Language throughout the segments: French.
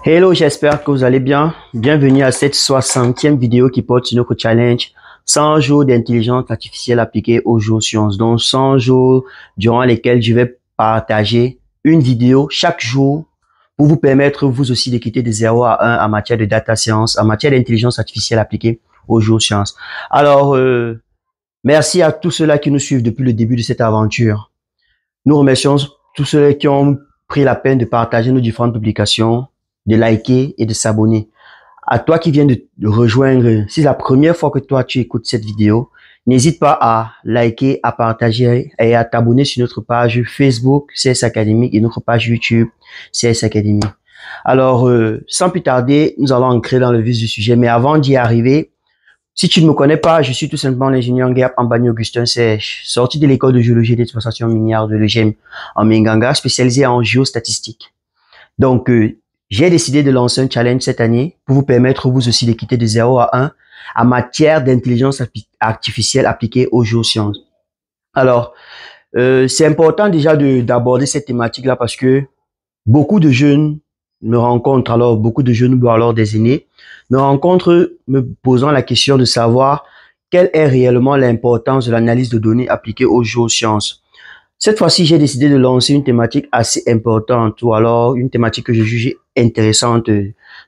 Hello, j'espère que vous allez bien. Bienvenue à cette 60e vidéo qui porte sur notre challenge 100 jours d'intelligence artificielle appliquée aux géosciences. Donc 100 jours durant lesquels je vais partager une vidéo chaque jour pour vous permettre vous aussi de quitter de 0 à 1 en matière de data science, en matière d'intelligence artificielle appliquée aux géosciences. Alors, merci à tous ceux-là qui nous suivent depuis le début de cette aventure. Nous remercions tous ceux qui ont pris la peine de partager nos différentes publications, de liker et de s'abonner. À toi qui viens de rejoindre, si c'est la première fois que toi tu écoutes cette vidéo, n'hésite pas à liker, à partager et à t'abonner sur notre page Facebook CS Academy et notre page YouTube CS Academy. Alors, sans plus tarder, nous allons entrer dans le vif du sujet. Mais avant d'y arriver, si tu ne me connais pas, je suis tout simplement l'ingénieur Nguer Ambani Augustin Sèche, sorti de l'école de géologie et d'exploitation minière de l'EGEM en Minganga, spécialisé en géostatistique. Donc, j'ai décidé de lancer un challenge cette année pour vous permettre vous aussi de quitter de 0 à 1 en matière d'intelligence artificielle appliquée aux géosciences. Alors, c'est important déjà d'aborder cette thématique-là parce que beaucoup de jeunes me rencontrent, alors beaucoup de jeunes ou alors des aînés, me rencontrent me posant la question de savoir quelle est réellement l'importance de l'analyse de données appliquée aux géosciences. Cette fois-ci, j'ai décidé de lancer une thématique assez importante ou alors une thématique que je juge intéressante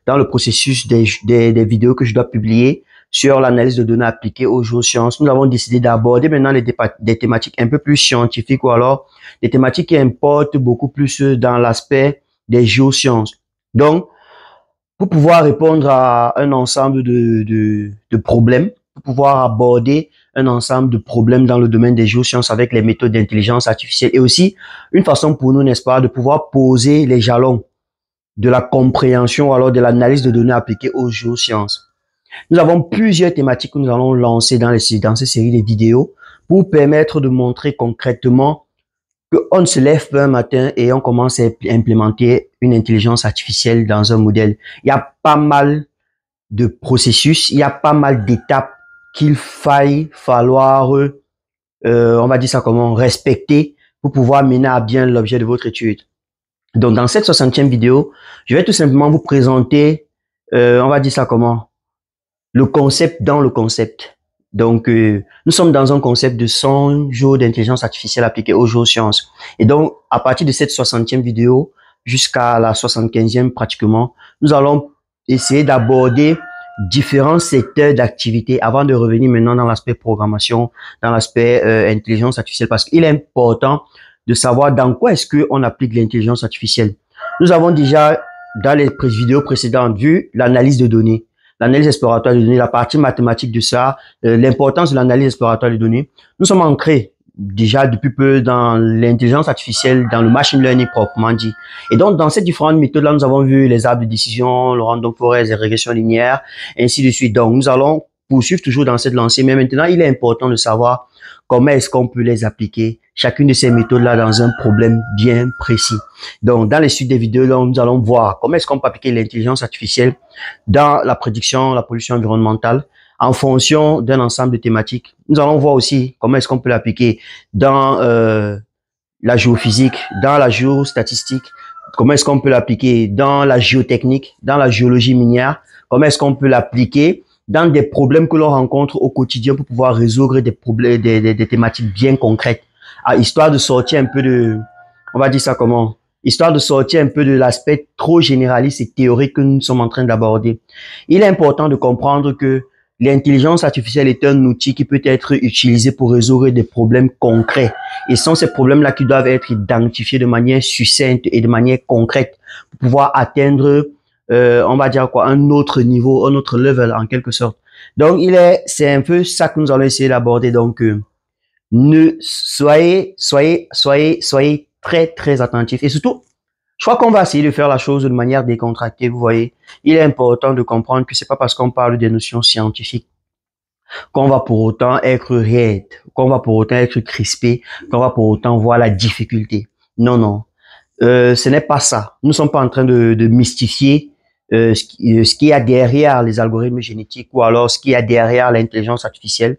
dans le processus des vidéos que je dois publier sur l'analyse de données appliquées aux géosciences. Nous avons décidé d'aborder maintenant des thématiques un peu plus scientifiques ou alors des thématiques qui importent beaucoup plus dans l'aspect des géosciences. Donc, pour pouvoir répondre à un ensemble de problèmes, pour pouvoir aborder un ensemble de problèmes dans le domaine des géosciences avec les méthodes d'intelligence artificielle et aussi une façon pour nous, n'est-ce pas, de pouvoir poser les jalons de la compréhension ou alors de l'analyse de données appliquées aux géosciences. Nous avons plusieurs thématiques que nous allons lancer dans cette série de vidéos pour permettre de montrer concrètement qu'on ne se lève pas un matin et on commence à implémenter une intelligence artificielle dans un modèle. Il y a pas mal de processus, il y a pas mal d'étapes qu'il falloir, on va dire ça comment, respecter pour pouvoir mener à bien l'objet de votre étude. Donc, dans cette 60e vidéo, je vais tout simplement vous présenter, on va dire ça comment, le concept dans le concept. Donc, nous sommes dans un concept de 100 jours d'intelligence artificielle appliquée aux géosciences. Et donc, à partir de cette 60e vidéo jusqu'à la 75e pratiquement, nous allons essayer d'aborder différents secteurs d'activité avant de revenir maintenant dans l'aspect programmation, dans l'aspect intelligence artificielle, parce qu'il est important de savoir dans quoi est-ce qu'on applique l'intelligence artificielle. Nous avons déjà, dans les vidéos précédentes, vu l'analyse de données, l'analyse exploratoire de données, la partie mathématique de ça, l'importance de l'analyse exploratoire de données. Nous sommes ancrés déjà depuis peu dans l'intelligence artificielle, dans le machine learning proprement dit. Et donc, dans ces différentes méthodes-là, nous avons vu les arbres de décision, le random forest, les régressions linéaires, ainsi de suite. Donc, nous allons poursuivre toujours dans cette lancée. Mais maintenant, il est important de savoir comment est-ce qu'on peut les appliquer, chacune de ces méthodes-là, dans un problème bien précis. Donc, dans les suites des vidéos, là, nous allons voir comment est-ce qu'on peut appliquer l'intelligence artificielle dans la prédiction, la pollution environnementale, en fonction d'un ensemble de thématiques. Nous allons voir aussi comment est-ce qu'on peut l'appliquer dans la géophysique, dans la géostatistique, comment est-ce qu'on peut l'appliquer dans la géotechnique, dans la géologie minière, comment est-ce qu'on peut l'appliquer dans des problèmes que l'on rencontre au quotidien pour pouvoir résoudre des problèmes, des thématiques bien concrètes, histoire de sortir un peu de, on va dire ça comment, histoire de sortir un peu de l'aspect trop généraliste et théorique que nous sommes en train d'aborder. Il est important de comprendre que l'intelligence artificielle est un outil qui peut être utilisé pour résoudre des problèmes concrets. Et ce sont ces problèmes-là qui doivent être identifiés de manière succincte et de manière concrète pour pouvoir atteindre, on va dire quoi, un autre niveau, un autre level en quelque sorte. Donc, c'est un peu ça que nous allons essayer d'aborder. Donc, soyez très, très attentifs. Et surtout, je crois qu'on va essayer de faire la chose de manière décontractée, vous voyez. Il est important de comprendre que c'est pas parce qu'on parle des notions scientifiques qu'on va pour autant être raide, qu'on va pour autant être crispé, qu'on va pour autant voir la difficulté. Non, non. Ce n'est pas ça. Nous ne sommes pas en train de mystifier ce qu'il y a derrière les algorithmes génétiques ou alors ce qu'il y a derrière l'intelligence artificielle.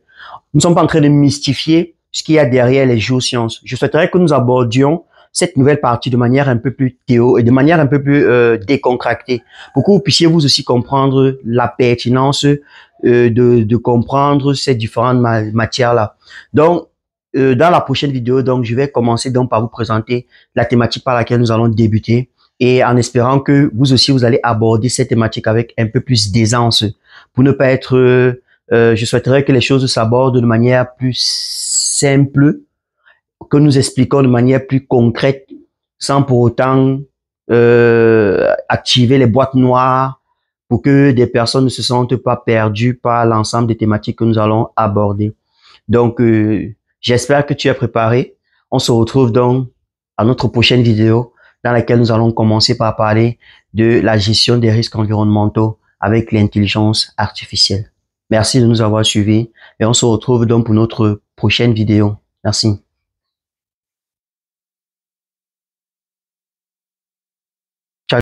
Nous ne sommes pas en train de mystifier ce qu'il y a derrière les géosciences. Je souhaiterais que nous abordions cette nouvelle partie de manière un peu plus et de manière un peu plus décontractée, pour que vous puissiez vous aussi comprendre la pertinence de comprendre ces différentes matières-là. Donc, dans la prochaine vidéo, donc, je vais commencer donc par vous présenter la thématique par laquelle nous allons débuter et en espérant que vous aussi, vous allez aborder cette thématique avec un peu plus d'aisance pour ne pas être... je souhaiterais que les choses s'abordent de manière plus simple, que nous expliquons de manière plus concrète, sans pour autant activer les boîtes noires pour que des personnes ne se sentent pas perdues par l'ensemble des thématiques que nous allons aborder. Donc, j'espère que tu es préparé. On se retrouve donc à notre prochaine vidéo dans laquelle nous allons commencer par parler de la gestion des risques environnementaux avec l'intelligence artificielle. Merci de nous avoir suivis et on se retrouve donc pour notre prochaine vidéo. Merci.